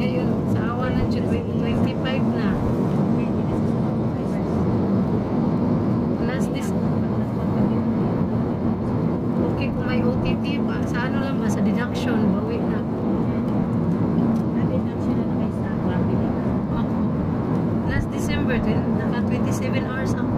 ngayon. Sa awa ng Diyos, 25 na. Last this. Okay, kung may OTP pa, sa ano lang ba? Sa deduction, bawi na. Last December din, naka 27 hours ako.